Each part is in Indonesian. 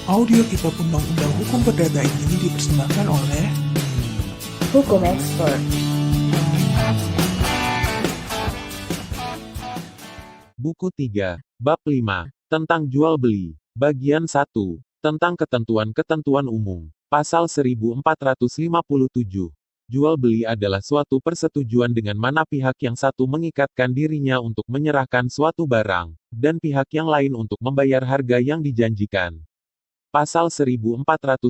Audio Kitab Undang-Undang Hukum Perdata ini dipersembahkan oleh Hukum Expert. Buku 3, Bab 5, tentang jual beli. Bagian 1, tentang ketentuan-ketentuan umum. Pasal 1457. Jual beli adalah suatu persetujuan dengan mana pihak yang satu mengikatkan dirinya untuk menyerahkan suatu barang, dan pihak yang lain untuk membayar harga yang dijanjikan. Pasal 1458.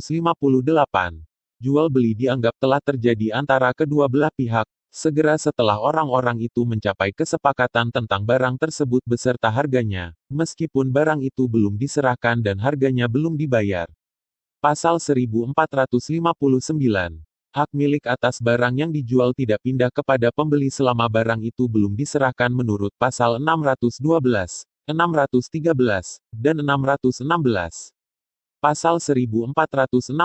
Jual beli dianggap telah terjadi antara kedua belah pihak, segera setelah orang-orang itu mencapai kesepakatan tentang barang tersebut beserta harganya, meskipun barang itu belum diserahkan dan harganya belum dibayar. Pasal 1459. Hak milik atas barang yang dijual tidak pindah kepada pembeli selama barang itu belum diserahkan menurut pasal 612, 613, dan 616. Pasal 1460.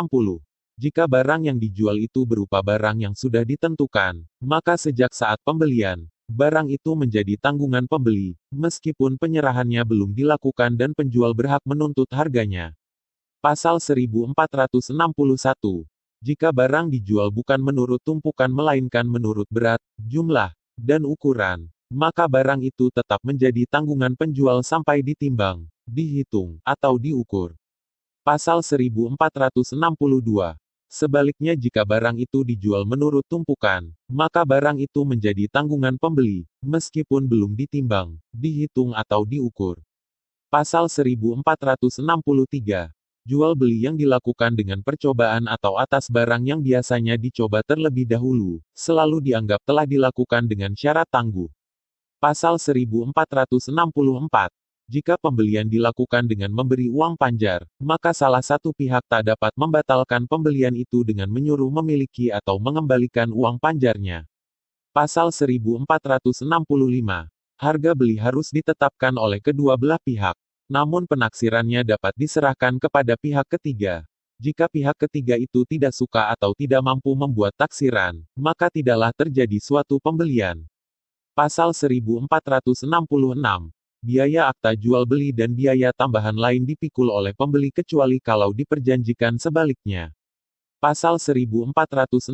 Jika barang yang dijual itu berupa barang yang sudah ditentukan, maka sejak saat pembelian, barang itu menjadi tanggungan pembeli, meskipun penyerahannya belum dilakukan dan penjual berhak menuntut harganya. Pasal 1461. Jika barang dijual bukan menurut tumpukan melainkan menurut berat, jumlah, dan ukuran, maka barang itu tetap menjadi tanggungan penjual sampai ditimbang, dihitung, atau diukur. Pasal 1462. Sebaliknya jika barang itu dijual menurut tumpukan, maka barang itu menjadi tanggungan pembeli, meskipun belum ditimbang, dihitung atau diukur. Pasal 1463. Jual beli yang dilakukan dengan percobaan atau atas barang yang biasanya dicoba terlebih dahulu, selalu dianggap telah dilakukan dengan syarat tangguh. Pasal 1464. Jika pembelian dilakukan dengan memberi uang panjar, maka salah satu pihak tak dapat membatalkan pembelian itu dengan menyuruh memiliki atau mengembalikan uang panjarnya. Pasal 1465. Harga beli harus ditetapkan oleh kedua belah pihak. Namun penaksirannya dapat diserahkan kepada pihak ketiga. Jika pihak ketiga itu tidak suka atau tidak mampu membuat taksiran, maka tidaklah terjadi suatu pembelian. Pasal 1466. Biaya akta jual beli dan biaya tambahan lain dipikul oleh pembeli kecuali kalau diperjanjikan sebaliknya. Pasal 1467.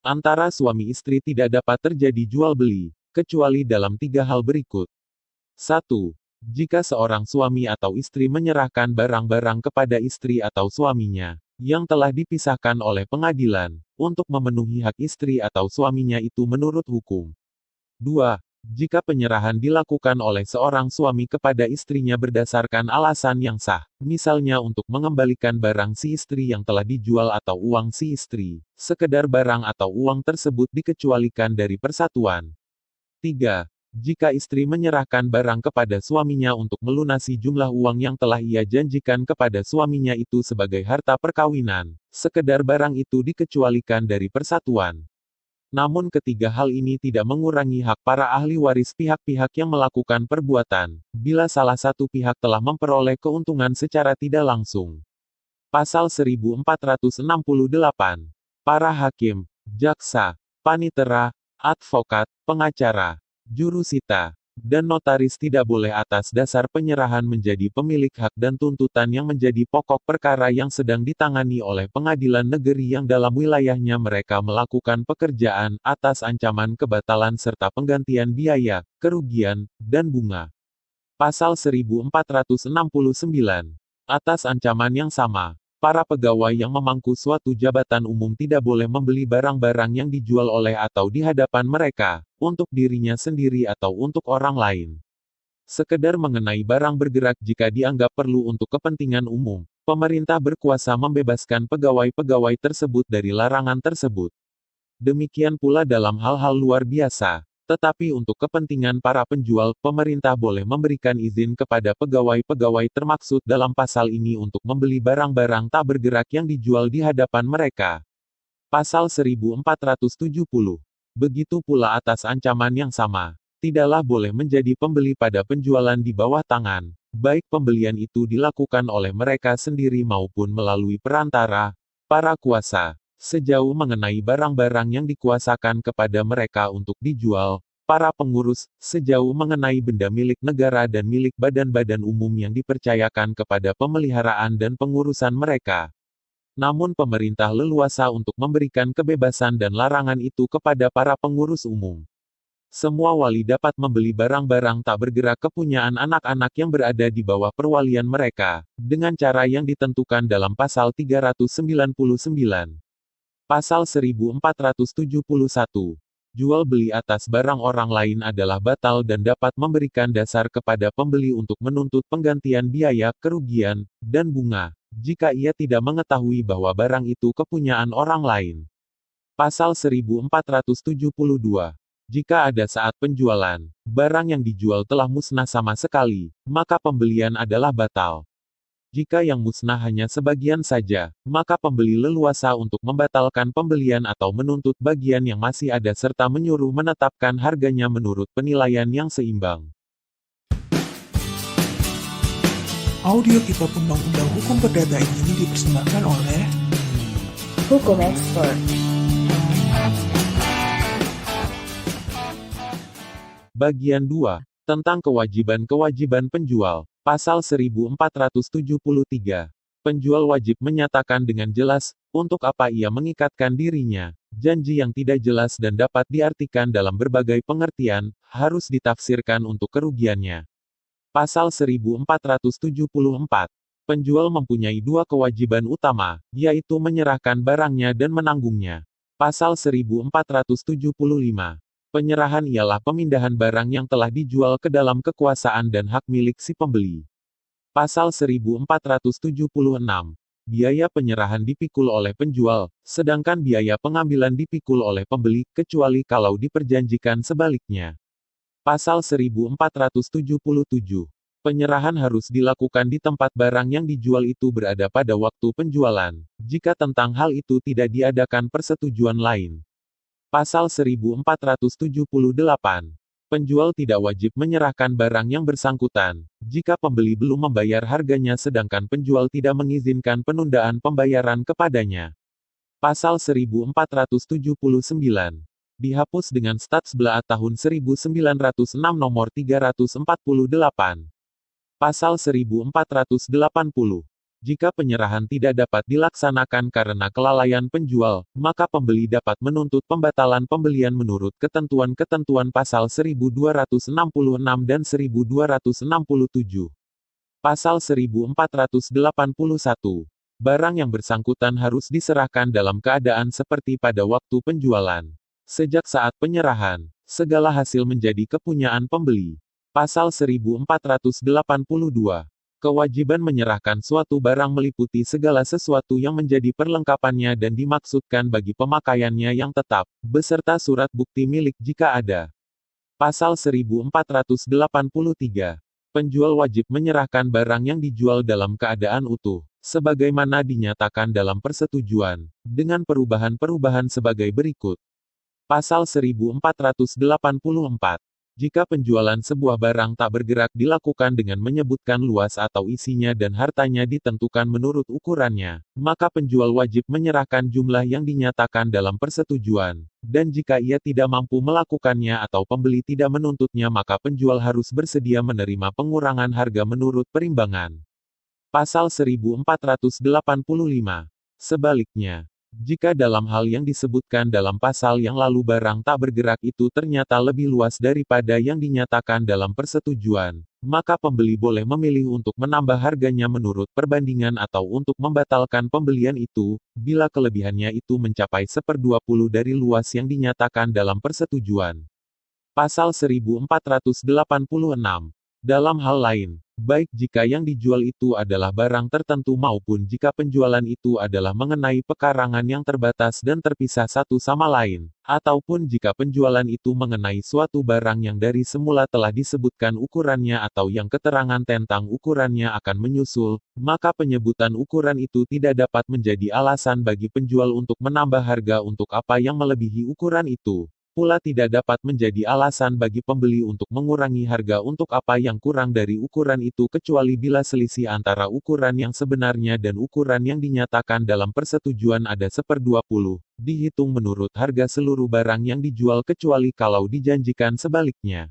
Antara suami istri tidak dapat terjadi jual beli, kecuali dalam 3 hal berikut. 1. Jika seorang suami atau istri menyerahkan barang-barang kepada istri atau suaminya, yang telah dipisahkan oleh pengadilan, untuk memenuhi hak istri atau suaminya itu menurut hukum. 2. Jika penyerahan dilakukan oleh seorang suami kepada istrinya berdasarkan alasan yang sah, misalnya untuk mengembalikan barang si istri yang telah dijual atau uang si istri, sekedar barang atau uang tersebut dikecualikan dari persatuan. 3. Jika istri menyerahkan barang kepada suaminya untuk melunasi jumlah uang yang telah ia janjikan kepada suaminya itu sebagai harta perkawinan, sekedar barang itu dikecualikan dari persatuan. Namun ketiga hal ini tidak mengurangi hak para ahli waris pihak-pihak yang melakukan perbuatan, bila salah satu pihak telah memperoleh keuntungan secara tidak langsung. Pasal 1468. Para hakim, jaksa, panitera, advokat, pengacara, jurusita, dan notaris tidak boleh atas dasar penyerahan menjadi pemilik hak dan tuntutan yang menjadi pokok perkara yang sedang ditangani oleh pengadilan negeri yang dalam wilayahnya mereka melakukan pekerjaan, atas ancaman kebatalan serta penggantian biaya, kerugian, dan bunga. Pasal 1469. Atas ancaman yang sama, para pegawai yang memangku suatu jabatan umum tidak boleh membeli barang-barang yang dijual oleh atau di hadapan mereka, untuk dirinya sendiri atau untuk orang lain. Sekedar mengenai barang bergerak jika dianggap perlu untuk kepentingan umum, pemerintah berkuasa membebaskan pegawai-pegawai tersebut dari larangan tersebut. Demikian pula dalam hal-hal luar biasa. Tetapi untuk kepentingan para penjual, pemerintah boleh memberikan izin kepada pegawai-pegawai termaksud dalam pasal ini untuk membeli barang-barang tak bergerak yang dijual di hadapan mereka. Pasal 1470. Begitu pula atas ancaman yang sama, tidaklah boleh menjadi pembeli pada penjualan di bawah tangan, baik pembelian itu dilakukan oleh mereka sendiri maupun melalui perantara, para kuasa. Sejauh mengenai barang-barang yang dikuasakan kepada mereka untuk dijual, Para pengurus, sejauh mengenai benda milik negara dan milik badan-badan umum yang dipercayakan kepada pemeliharaan dan pengurusan mereka. Namun pemerintah leluasa untuk memberikan kebebasan dan larangan itu kepada para pengurus umum. Semua wali dapat membeli barang-barang tak bergerak kepunyaan anak-anak yang berada di bawah perwalian mereka, dengan cara yang ditentukan dalam pasal 399. Pasal 1471. Jual beli atas barang orang lain adalah batal dan dapat memberikan dasar kepada pembeli untuk menuntut penggantian biaya, kerugian, dan bunga, jika ia tidak mengetahui bahwa barang itu kepunyaan orang lain. Pasal 1472. Jika ada saat penjualan, barang yang dijual telah musnah sama sekali, maka pembelian adalah batal. Jika yang musnah hanya sebagian saja, maka pembeli leluasa untuk membatalkan pembelian atau menuntut bagian yang masih ada serta menyuruh menetapkan harganya menurut penilaian yang seimbang. Audio Kitab Undang-Undang Hukum Perdata ini dipersembahkan oleh Hukum Expert. Bagian 2. Tentang kewajiban-kewajiban penjual. Pasal 1473. Penjual wajib menyatakan dengan jelas, untuk apa ia mengikatkan dirinya. Janji yang tidak jelas dan dapat diartikan dalam berbagai pengertian, harus ditafsirkan untuk kerugiannya. Pasal 1474. Penjual mempunyai dua kewajiban utama, yaitu menyerahkan barangnya dan menanggungnya. Pasal 1475. Penyerahan ialah pemindahan barang yang telah dijual ke dalam kekuasaan dan hak milik si pembeli. Pasal 1476. Biaya penyerahan dipikul oleh penjual, sedangkan biaya pengambilan dipikul oleh pembeli, kecuali kalau diperjanjikan sebaliknya. Pasal 1477. Penyerahan harus dilakukan di tempat barang yang dijual itu berada pada waktu penjualan, jika tentang hal itu tidak diadakan persetujuan lain. Pasal 1478. Penjual tidak wajib menyerahkan barang yang bersangkutan, jika pembeli belum membayar harganya sedangkan penjual tidak mengizinkan penundaan pembayaran kepadanya. Pasal 1479. Dihapus dengan Stats Blaa tahun 1906 nomor 348. Pasal 1480. Jika penyerahan tidak dapat dilaksanakan karena kelalaian penjual, maka pembeli dapat menuntut pembatalan pembelian menurut ketentuan-ketentuan pasal 1266 dan 1267. Pasal 1481. Barang yang bersangkutan harus diserahkan dalam keadaan seperti pada waktu penjualan. Sejak saat penyerahan, segala hasil menjadi kepunyaan pembeli. Pasal 1482. Kewajiban menyerahkan suatu barang meliputi segala sesuatu yang menjadi perlengkapannya dan dimaksudkan bagi pemakaiannya yang tetap, beserta surat bukti milik jika ada. Pasal 1483. Penjual wajib menyerahkan barang yang dijual dalam keadaan utuh, sebagaimana dinyatakan dalam persetujuan, dengan perubahan-perubahan sebagai berikut. Pasal 1484. Jika penjualan sebuah barang tak bergerak dilakukan dengan menyebutkan luas atau isinya dan hartanya ditentukan menurut ukurannya, maka penjual wajib menyerahkan jumlah yang dinyatakan dalam persetujuan, dan jika ia tidak mampu melakukannya atau pembeli tidak menuntutnya maka penjual harus bersedia menerima pengurangan harga menurut perimbangan. Pasal 1485. Sebaliknya, jika dalam hal yang disebutkan dalam pasal yang lalu barang tak bergerak itu ternyata lebih luas daripada yang dinyatakan dalam persetujuan, maka pembeli boleh memilih untuk menambah harganya menurut perbandingan atau untuk membatalkan pembelian itu, bila kelebihannya itu mencapai 1/20 dari luas yang dinyatakan dalam persetujuan. Pasal 1486. Dalam hal lain, baik jika yang dijual itu adalah barang tertentu maupun jika penjualan itu adalah mengenai pekarangan yang terbatas dan terpisah satu sama lain, ataupun jika penjualan itu mengenai suatu barang yang dari semula telah disebutkan ukurannya atau yang keterangan tentang ukurannya akan menyusul, maka penyebutan ukuran itu tidak dapat menjadi alasan bagi penjual untuk menambah harga untuk apa yang melebihi ukuran itu. pula tidak dapat menjadi alasan bagi pembeli untuk mengurangi harga untuk apa yang kurang dari ukuran itu kecuali bila selisih antara ukuran yang sebenarnya dan ukuran yang dinyatakan dalam persetujuan ada 1/20, dihitung menurut harga seluruh barang yang dijual kecuali kalau dijanjikan sebaliknya.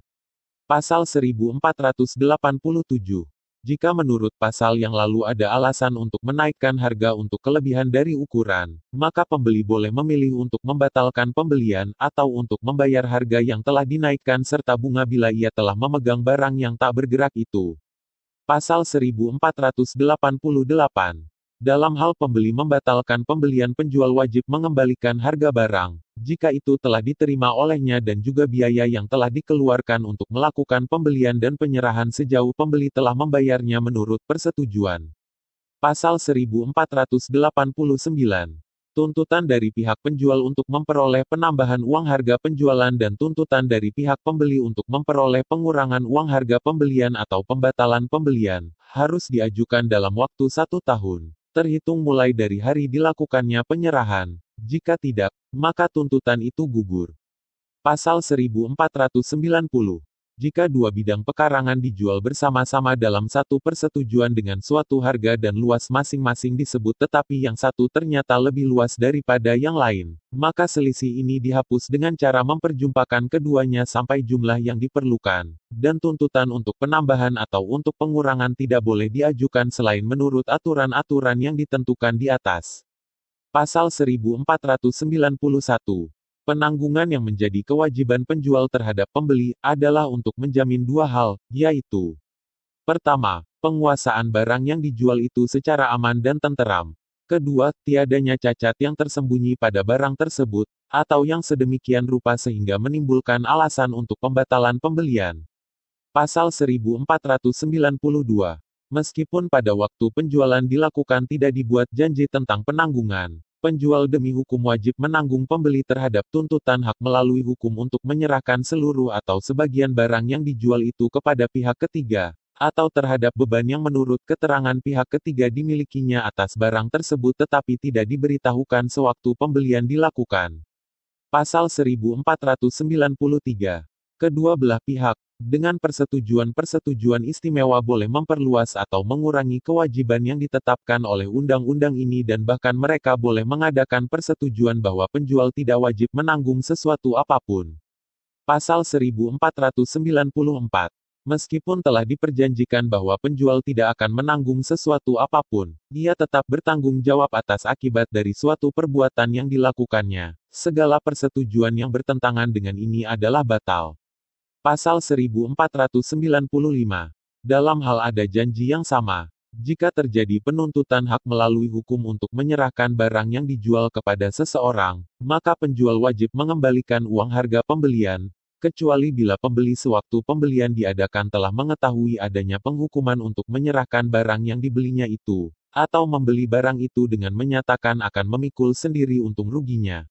Pasal 1487. Jika menurut pasal yang lalu ada alasan untuk menaikkan harga untuk kelebihan dari ukuran, maka pembeli boleh memilih untuk membatalkan pembelian atau untuk membayar harga yang telah dinaikkan serta bunga bila ia telah memegang barang yang tak bergerak itu. Pasal 1488. Dalam hal pembeli membatalkan pembelian, penjual wajib mengembalikan harga barang, jika itu telah diterima olehnya dan juga biaya yang telah dikeluarkan untuk melakukan pembelian dan penyerahan sejauh pembeli telah membayarnya menurut persetujuan. Pasal 1489. Tuntutan dari pihak penjual untuk memperoleh penambahan uang harga penjualan dan tuntutan dari pihak pembeli untuk memperoleh pengurangan uang harga pembelian atau pembatalan pembelian, harus diajukan dalam waktu 1 tahun. Terhitung mulai dari hari dilakukannya penyerahan. Jika tidak, maka tuntutan itu gugur. Pasal 1490. Jika dua bidang pekarangan dijual bersama-sama dalam satu persetujuan dengan suatu harga dan luas masing-masing disebut tetapi yang satu ternyata lebih luas daripada yang lain, maka selisih ini dihapus dengan cara memperjumpakan keduanya sampai jumlah yang diperlukan, dan tuntutan untuk penambahan atau untuk pengurangan tidak boleh diajukan selain menurut aturan-aturan yang ditentukan di atas. Pasal 1491. Penanggungan yang menjadi kewajiban penjual terhadap pembeli adalah untuk menjamin dua hal, yaitu: pertama, penguasaan barang yang dijual itu secara aman dan tenteram. Kedua, tiadanya cacat yang tersembunyi pada barang tersebut, atau yang sedemikian rupa sehingga menimbulkan alasan untuk pembatalan pembelian. Pasal 1492. Meskipun pada waktu penjualan dilakukan tidak dibuat janji tentang penanggungan, penjual demi hukum wajib menanggung pembeli terhadap tuntutan hak melalui hukum untuk menyerahkan seluruh atau sebagian barang yang dijual itu kepada pihak ketiga, atau terhadap beban yang menurut keterangan pihak ketiga dimilikinya atas barang tersebut tetapi tidak diberitahukan sewaktu pembelian dilakukan. Pasal 1493. Kedua belah pihak, dengan persetujuan istimewa boleh memperluas atau mengurangi kewajiban yang ditetapkan oleh undang-undang ini dan bahkan mereka boleh mengadakan persetujuan bahwa penjual tidak wajib menanggung sesuatu apapun. Pasal 1494. Meskipun telah diperjanjikan bahwa penjual tidak akan menanggung sesuatu apapun, ia tetap bertanggung jawab atas akibat dari suatu perbuatan yang dilakukannya. Segala persetujuan yang bertentangan dengan ini adalah batal. Pasal 1495. Dalam hal ada janji yang sama, jika terjadi penuntutan hak melalui hukum untuk menyerahkan barang yang dijual kepada seseorang, maka penjual wajib mengembalikan uang harga pembelian, kecuali bila pembeli sewaktu pembelian diadakan telah mengetahui adanya penghukuman untuk menyerahkan barang yang dibelinya itu, atau membeli barang itu dengan menyatakan akan memikul sendiri untung ruginya.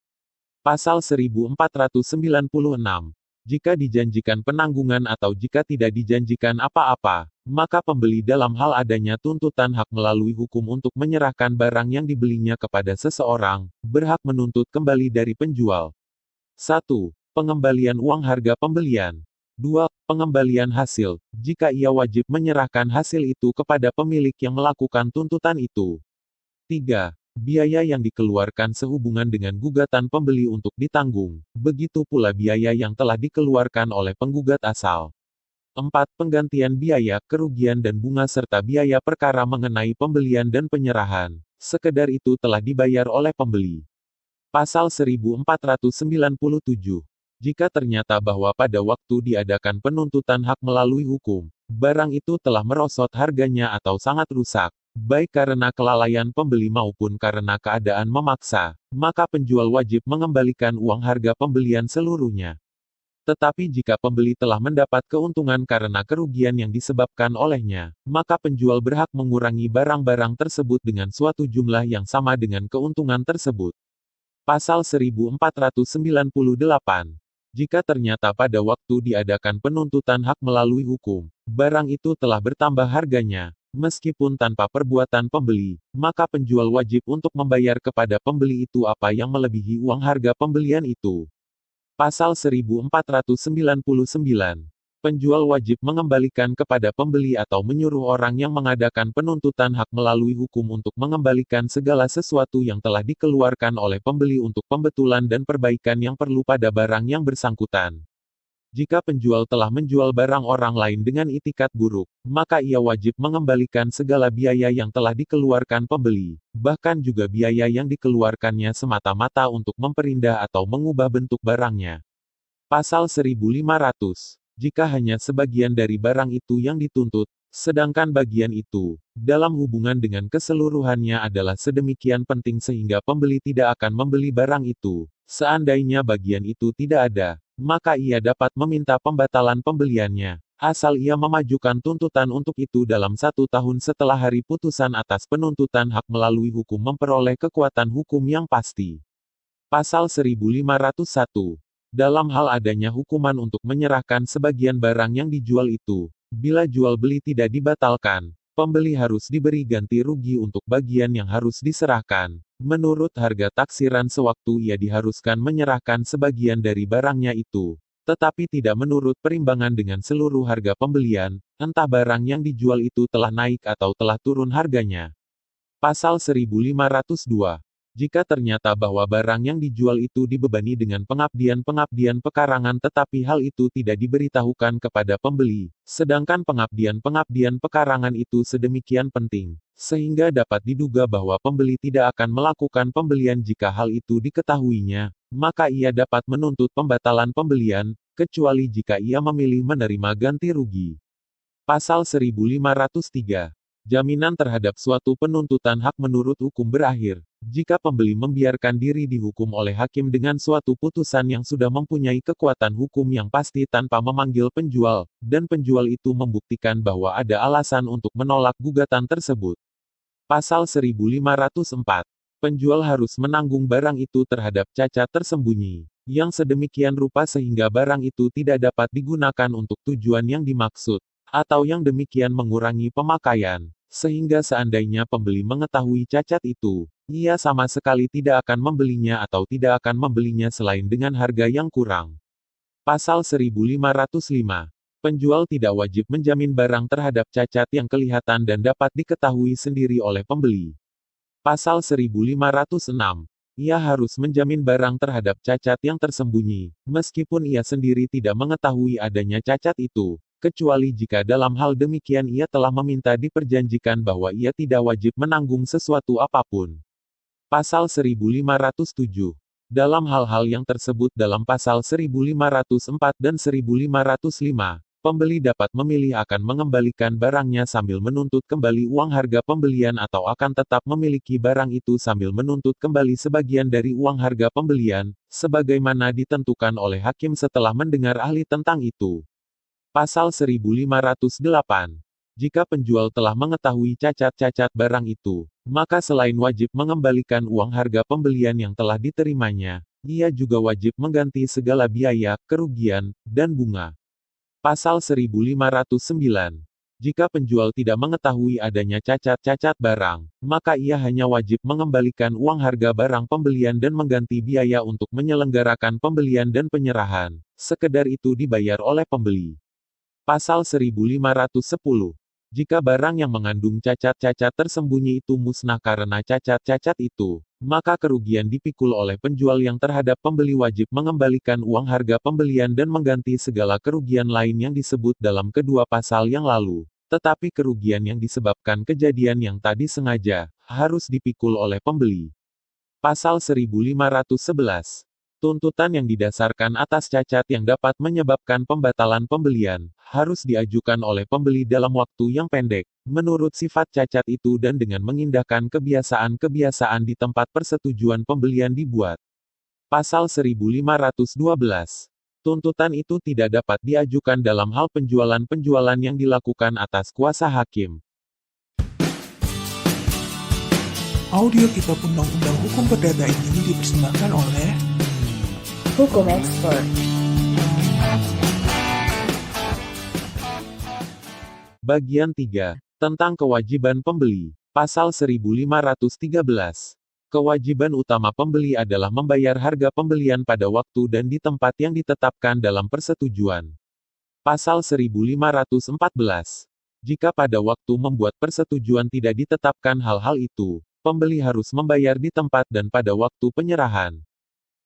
Pasal 1496. Jika dijanjikan penanggungan atau jika tidak dijanjikan apa-apa, maka pembeli dalam hal adanya tuntutan hak melalui hukum untuk menyerahkan barang yang dibelinya kepada seseorang, berhak menuntut kembali dari penjual. 1. Pengembalian uang harga pembelian. 2. Pengembalian hasil, jika ia wajib menyerahkan hasil itu kepada pemilik yang melakukan tuntutan itu. 3. Biaya yang dikeluarkan sehubungan dengan gugatan pembeli untuk ditanggung, begitu pula biaya yang telah dikeluarkan oleh penggugat asal. 4. Penggantian biaya, kerugian dan bunga serta biaya perkara mengenai pembelian dan penyerahan, sekedar itu telah dibayar oleh pembeli. Pasal 1497. Jika ternyata bahwa pada waktu diadakan penuntutan hak melalui hukum, barang itu telah merosot harganya atau sangat rusak, baik karena kelalaian pembeli maupun karena keadaan memaksa, maka penjual wajib mengembalikan uang harga pembelian seluruhnya. Tetapi jika pembeli telah mendapat keuntungan karena kerugian yang disebabkan olehnya, maka penjual berhak mengurangi barang-barang tersebut dengan suatu jumlah yang sama dengan keuntungan tersebut. Pasal 1498. Jika ternyata pada waktu diadakan penuntutan hak melalui hukum, barang itu telah bertambah harganya, meskipun tanpa perbuatan pembeli, maka penjual wajib untuk membayar kepada pembeli itu apa yang melebihi uang harga pembelian itu. Pasal 1499. Penjual wajib mengembalikan kepada pembeli atau menyuruh orang yang mengadakan penuntutan hak melalui hukum untuk mengembalikan segala sesuatu yang telah dikeluarkan oleh pembeli untuk pembetulan dan perbaikan yang perlu pada barang yang bersangkutan. Jika penjual telah menjual barang orang lain dengan itikat buruk, maka ia wajib mengembalikan segala biaya yang telah dikeluarkan pembeli, bahkan juga biaya yang dikeluarkannya semata-mata untuk memperindah atau mengubah bentuk barangnya. Pasal 1500. Jika hanya sebagian dari barang itu yang dituntut, sedangkan bagian itu, dalam hubungan dengan keseluruhannya adalah sedemikian penting sehingga pembeli tidak akan membeli barang itu, seandainya bagian itu tidak ada, maka ia dapat meminta pembatalan pembeliannya, asal ia memajukan tuntutan untuk itu dalam 1 tahun setelah hari putusan atas penuntutan hak melalui hukum memperoleh kekuatan hukum yang pasti. Pasal 1501. Dalam hal adanya hukuman untuk menyerahkan sebagian barang yang dijual itu, bila jual beli tidak dibatalkan, pembeli harus diberi ganti rugi untuk bagian yang harus diserahkan. Menurut harga taksiran sewaktu ia diharuskan menyerahkan sebagian dari barangnya itu, tetapi tidak menurut perimbangan dengan seluruh harga pembelian, entah barang yang dijual itu telah naik atau telah turun harganya. Pasal 1502. Jika ternyata bahwa barang yang dijual itu dibebani dengan pengabdian-pengabdian pekarangan tetapi hal itu tidak diberitahukan kepada pembeli, sedangkan pengabdian-pengabdian pekarangan itu sedemikian penting, sehingga dapat diduga bahwa pembeli tidak akan melakukan pembelian jika hal itu diketahuinya, maka ia dapat menuntut pembatalan pembelian, kecuali jika ia memilih menerima ganti rugi. Pasal 1503. Jaminan terhadap suatu penuntutan hak menurut hukum berakhir, jika pembeli membiarkan diri dihukum oleh hakim dengan suatu putusan yang sudah mempunyai kekuatan hukum yang pasti tanpa memanggil penjual, dan penjual itu membuktikan bahwa ada alasan untuk menolak gugatan tersebut. Pasal 1504. Penjual harus menanggung barang itu terhadap cacat tersembunyi, yang sedemikian rupa sehingga barang itu tidak dapat digunakan untuk tujuan yang dimaksud, atau yang demikian mengurangi pemakaian, sehingga seandainya pembeli mengetahui cacat itu, ia sama sekali tidak akan membelinya atau tidak akan membelinya selain dengan harga yang kurang. Pasal 1505. Penjual tidak wajib menjamin barang terhadap cacat yang kelihatan dan dapat diketahui sendiri oleh pembeli. Pasal 1506. Ia harus menjamin barang terhadap cacat yang tersembunyi, meskipun ia sendiri tidak mengetahui adanya cacat itu, kecuali jika dalam hal demikian ia telah meminta diperjanjikan bahwa ia tidak wajib menanggung sesuatu apapun. Pasal 1507. Dalam hal-hal yang tersebut dalam pasal 1504 dan 1505, pembeli dapat memilih akan mengembalikan barangnya sambil menuntut kembali uang harga pembelian atau akan tetap memiliki barang itu sambil menuntut kembali sebagian dari uang harga pembelian, sebagaimana ditentukan oleh hakim setelah mendengar ahli tentang itu. Pasal 1508. Jika penjual telah mengetahui cacat-cacat barang itu, maka selain wajib mengembalikan uang harga pembelian yang telah diterimanya, ia juga wajib mengganti segala biaya, kerugian, dan bunga. Pasal 1509. Jika penjual tidak mengetahui adanya cacat-cacat barang, maka ia hanya wajib mengembalikan uang harga barang pembelian dan mengganti biaya untuk menyelenggarakan pembelian dan penyerahan, sekedar itu dibayar oleh pembeli. Pasal 1510. Jika barang yang mengandung cacat-cacat tersembunyi itu musnah karena cacat-cacat itu, maka kerugian dipikul oleh penjual yang terhadap pembeli wajib mengembalikan uang harga pembelian dan mengganti segala kerugian lain yang disebut dalam kedua pasal yang lalu. Tetapi kerugian yang disebabkan kejadian yang tadi sengaja, harus dipikul oleh pembeli. Pasal 1511. Tuntutan yang didasarkan atas cacat yang dapat menyebabkan pembatalan pembelian, harus diajukan oleh pembeli dalam waktu yang pendek, menurut sifat cacat itu dan dengan mengindahkan kebiasaan-kebiasaan di tempat persetujuan pembelian dibuat. Pasal 1512. Tuntutan itu tidak dapat diajukan dalam hal penjualan-penjualan yang dilakukan atas kuasa hakim. Audio Kitab Undang-Undang Hukum Perdata ini dipersembahkan oleh Hukum Expert. Bagian 3. Tentang kewajiban pembeli. Pasal 1513. Kewajiban utama pembeli adalah membayar harga pembelian pada waktu dan di tempat yang ditetapkan dalam persetujuan. Pasal 1514. Jika pada waktu membuat persetujuan tidak ditetapkan hal-hal itu, pembeli harus membayar di tempat dan pada waktu penyerahan.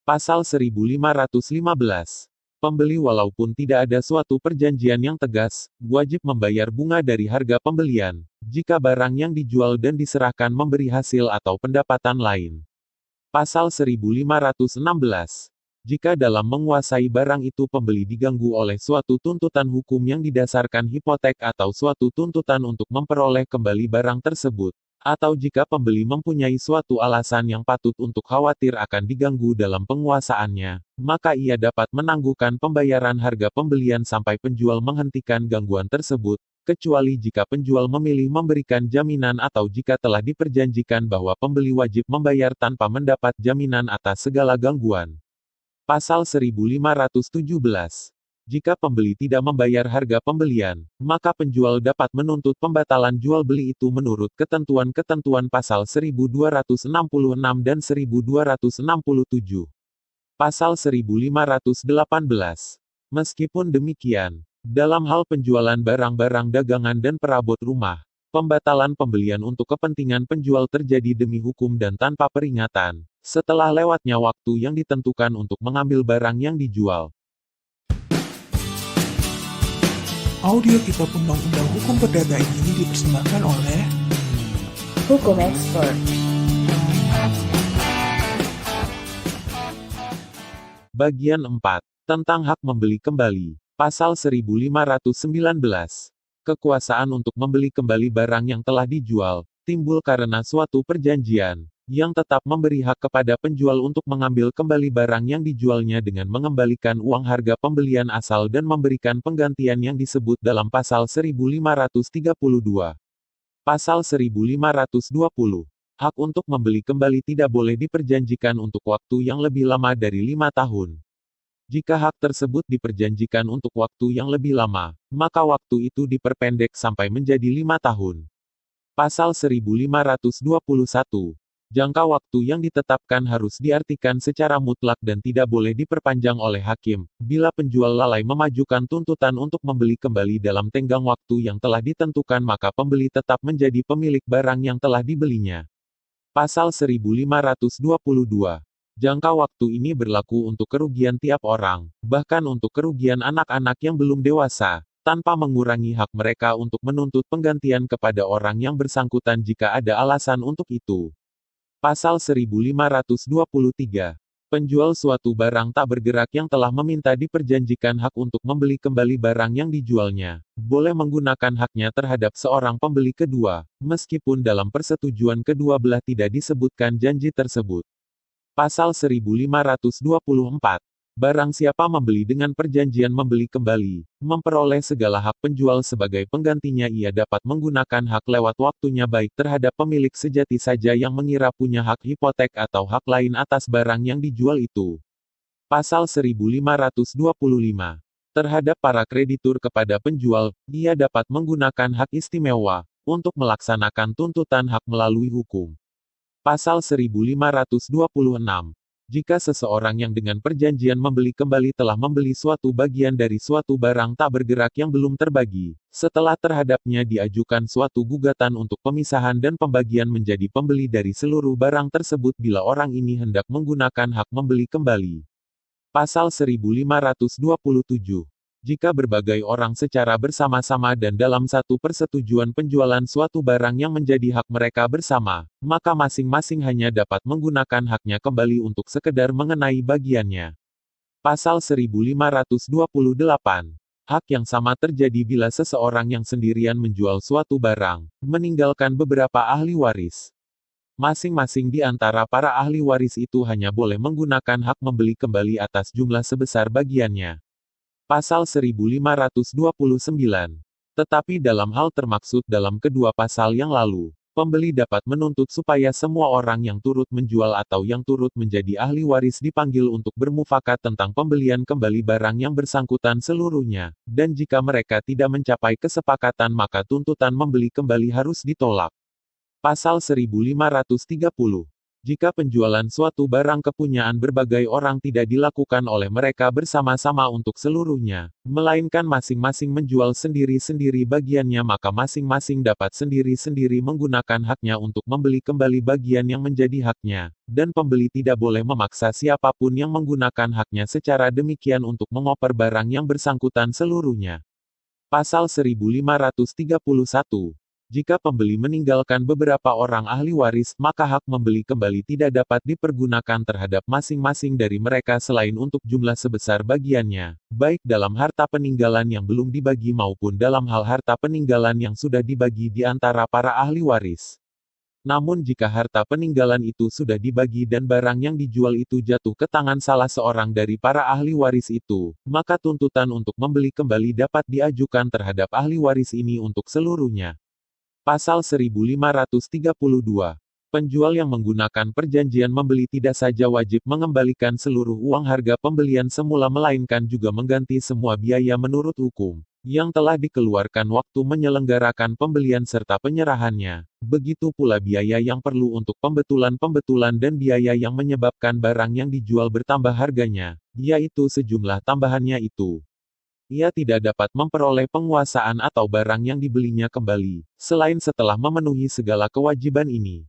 Pasal 1515. Pembeli walaupun tidak ada suatu perjanjian yang tegas, wajib membayar bunga dari harga pembelian, jika barang yang dijual dan diserahkan memberi hasil atau pendapatan lain. Pasal 1516. Jika dalam menguasai barang itu pembeli diganggu oleh suatu tuntutan hukum yang didasarkan hipotek atau suatu tuntutan untuk memperoleh kembali barang tersebut, atau jika pembeli mempunyai suatu alasan yang patut untuk khawatir akan diganggu dalam penguasaannya, maka ia dapat menangguhkan pembayaran harga pembelian sampai penjual menghentikan gangguan tersebut, kecuali jika penjual memilih memberikan jaminan atau jika telah diperjanjikan bahwa pembeli wajib membayar tanpa mendapat jaminan atas segala gangguan. Pasal 1517. Jika pembeli tidak membayar harga pembelian, maka penjual dapat menuntut pembatalan jual beli itu menurut ketentuan-ketentuan pasal 1266 dan 1267. Pasal 1518. Meskipun demikian, dalam hal penjualan barang-barang dagangan dan perabot rumah, pembatalan pembelian untuk kepentingan penjual terjadi demi hukum dan tanpa peringatan, setelah lewatnya waktu yang ditentukan untuk mengambil barang yang dijual. Audio Kitab Undang-Undang Hukum Perdata ini dipersembahkan oleh Hukum Expert. Bagian 4. Tentang hak membeli kembali. Pasal 1519. Kekuasaan untuk membeli kembali barang yang telah dijual, timbul karena suatu perjanjian, yang tetap memberi hak kepada penjual untuk mengambil kembali barang yang dijualnya dengan mengembalikan uang harga pembelian asal dan memberikan penggantian yang disebut dalam pasal 1532. Pasal 1520. Hak untuk membeli kembali tidak boleh diperjanjikan untuk waktu yang lebih lama dari 5 tahun. Jika hak tersebut diperjanjikan untuk waktu yang lebih lama, maka waktu itu diperpendek sampai menjadi 5 tahun. Pasal 1521. Jangka waktu yang ditetapkan harus diartikan secara mutlak dan tidak boleh diperpanjang oleh hakim, bila penjual lalai memajukan tuntutan untuk membeli kembali dalam tenggang waktu yang telah ditentukan maka pembeli tetap menjadi pemilik barang yang telah dibelinya. Pasal 1522. Jangka waktu ini berlaku untuk kerugian tiap orang, bahkan untuk kerugian anak-anak yang belum dewasa, tanpa mengurangi hak mereka untuk menuntut penggantian kepada orang yang bersangkutan jika ada alasan untuk itu. Pasal 1523. Penjual suatu barang tak bergerak yang telah meminta diperjanjikan hak untuk membeli kembali barang yang dijualnya, boleh menggunakan haknya terhadap seorang pembeli kedua, meskipun dalam persetujuan kedua belah tidak disebutkan janji tersebut. Pasal 1524. Barang siapa membeli dengan perjanjian membeli kembali, memperoleh segala hak penjual sebagai penggantinya ia dapat menggunakan hak lewat waktunya baik terhadap pemilik sejati saja yang mengira punya hak hipotek atau hak lain atas barang yang dijual itu. Pasal 1525. Terhadap para kreditur kepada penjual, ia dapat menggunakan hak istimewa, untuk melaksanakan tuntutan hak melalui hukum. Pasal 1526. Jika seseorang yang dengan perjanjian membeli kembali telah membeli suatu bagian dari suatu barang tak bergerak yang belum terbagi, setelah terhadapnya diajukan suatu gugatan untuk pemisahan dan pembagian menjadi pembeli dari seluruh barang tersebut bila orang ini hendak menggunakan hak membeli kembali. Pasal 1527. Jika berbagai orang secara bersama-sama dan dalam satu persetujuan penjualan suatu barang yang menjadi hak mereka bersama, maka masing-masing hanya dapat menggunakan haknya kembali untuk sekedar mengenai bagiannya. Pasal 1528. Hak yang sama terjadi bila seseorang yang sendirian menjual suatu barang, meninggalkan beberapa ahli waris. Masing-masing di antara para ahli waris itu hanya boleh menggunakan hak membeli kembali atas jumlah sebesar bagiannya. Pasal 1529. Tetapi dalam hal termaksud dalam kedua pasal yang lalu, pembeli dapat menuntut supaya semua orang yang turut menjual atau yang turut menjadi ahli waris dipanggil untuk bermufakat tentang pembelian kembali barang yang bersangkutan seluruhnya, dan jika mereka tidak mencapai kesepakatan maka tuntutan membeli kembali harus ditolak. Pasal 1530. Jika penjualan suatu barang kepunyaan berbagai orang tidak dilakukan oleh mereka bersama-sama untuk seluruhnya, melainkan masing-masing menjual sendiri-sendiri bagiannya, maka masing-masing dapat sendiri-sendiri menggunakan haknya untuk membeli kembali bagian yang menjadi haknya, dan pembeli tidak boleh memaksa siapapun yang menggunakan haknya secara demikian untuk mengoper barang yang bersangkutan seluruhnya. Pasal 1531. Jika pembeli meninggalkan beberapa orang ahli waris, maka hak membeli kembali tidak dapat dipergunakan terhadap masing-masing dari mereka selain untuk jumlah sebesar bagiannya, baik dalam harta peninggalan yang belum dibagi maupun dalam hal harta peninggalan yang sudah dibagi di antara para ahli waris. Namun jika harta peninggalan itu sudah dibagi dan barang yang dijual itu jatuh ke tangan salah seorang dari para ahli waris itu, maka tuntutan untuk membeli kembali dapat diajukan terhadap ahli waris ini untuk seluruhnya. Pasal 1532. Penjual yang menggunakan perjanjian membeli tidak saja wajib mengembalikan seluruh uang harga pembelian semula melainkan juga mengganti semua biaya menurut hukum yang telah dikeluarkan waktu menyelenggarakan pembelian serta penyerahannya. Begitu pula biaya yang perlu untuk pembetulan-pembetulan dan biaya yang menyebabkan barang yang dijual bertambah harganya, yaitu sejumlah tambahannya itu. Ia tidak dapat memperoleh penguasaan atau barang yang dibelinya kembali, selain setelah memenuhi segala kewajiban ini.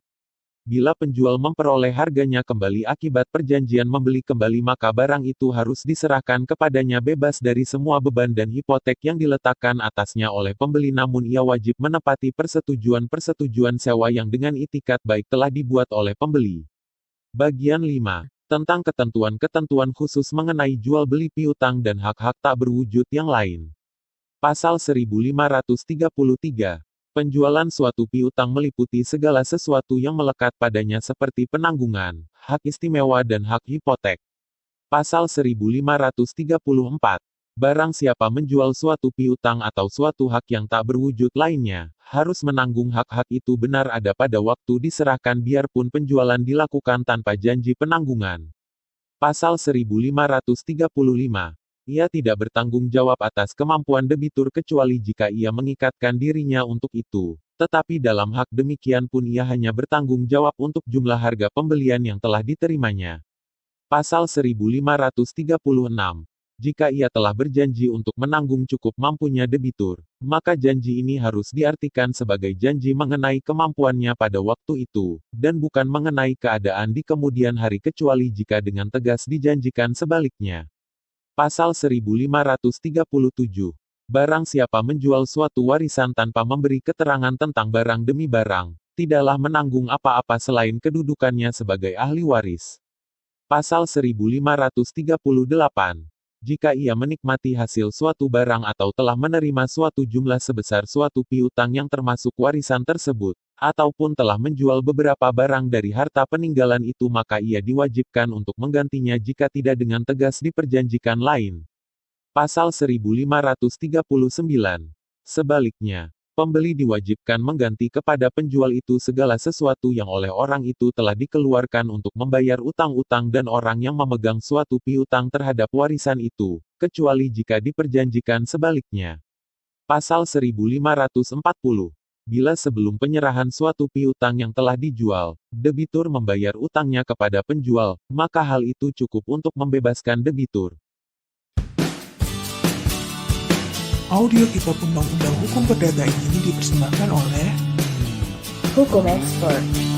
Bila penjual memperoleh harganya kembali akibat perjanjian membeli kembali, maka barang itu harus diserahkan kepadanya bebas dari semua beban dan hipotek yang diletakkan atasnya oleh pembeli, namun ia wajib menepati persetujuan sewa yang dengan itikat baik telah dibuat oleh pembeli. Bagian 5. Tentang ketentuan-ketentuan khusus mengenai jual beli piutang dan hak-hak tak berwujud yang lain. Pasal 1533. Penjualan suatu piutang meliputi segala sesuatu yang melekat padanya seperti penanggungan, hak istimewa dan hak hipotek. Pasal 1534. Barang siapa menjual suatu piutang atau suatu hak yang tak berwujud lainnya, harus menanggung hak-hak itu benar ada pada waktu diserahkan biarpun penjualan dilakukan tanpa janji penanggungan. Pasal 1535. Ia tidak bertanggung jawab atas kemampuan debitur kecuali jika ia mengikatkan dirinya untuk itu, tetapi dalam hak demikian pun ia hanya bertanggung jawab untuk jumlah harga pembelian yang telah diterimanya. Pasal 1536. Jika ia telah berjanji untuk menanggung cukup mampunya debitur, maka janji ini harus diartikan sebagai janji mengenai kemampuannya pada waktu itu, dan bukan mengenai keadaan di kemudian hari kecuali jika dengan tegas dijanjikan sebaliknya. Pasal 1537. Barang siapa menjual suatu warisan tanpa memberi keterangan tentang barang demi barang, tidaklah menanggung apa-apa selain kedudukannya sebagai ahli waris. Pasal 1538. Jika ia menikmati hasil suatu barang atau telah menerima suatu jumlah sebesar suatu piutang yang termasuk warisan tersebut, ataupun telah menjual beberapa barang dari harta peninggalan itu, maka ia diwajibkan untuk menggantinya jika tidak dengan tegas diperjanjikan lain. Pasal 1539. Sebaliknya, pembeli diwajibkan mengganti kepada penjual itu segala sesuatu yang oleh orang itu telah dikeluarkan untuk membayar utang-utang dan orang yang memegang suatu piutang terhadap warisan itu, kecuali jika diperjanjikan sebaliknya. Pasal 1540. Bila sebelum penyerahan suatu piutang yang telah dijual, debitur membayar utangnya kepada penjual, maka hal itu cukup untuk membebaskan debitur. Audio Kitab Undang-Undang Hukum Perdata ini dipersembahkan oleh Hukum Expert.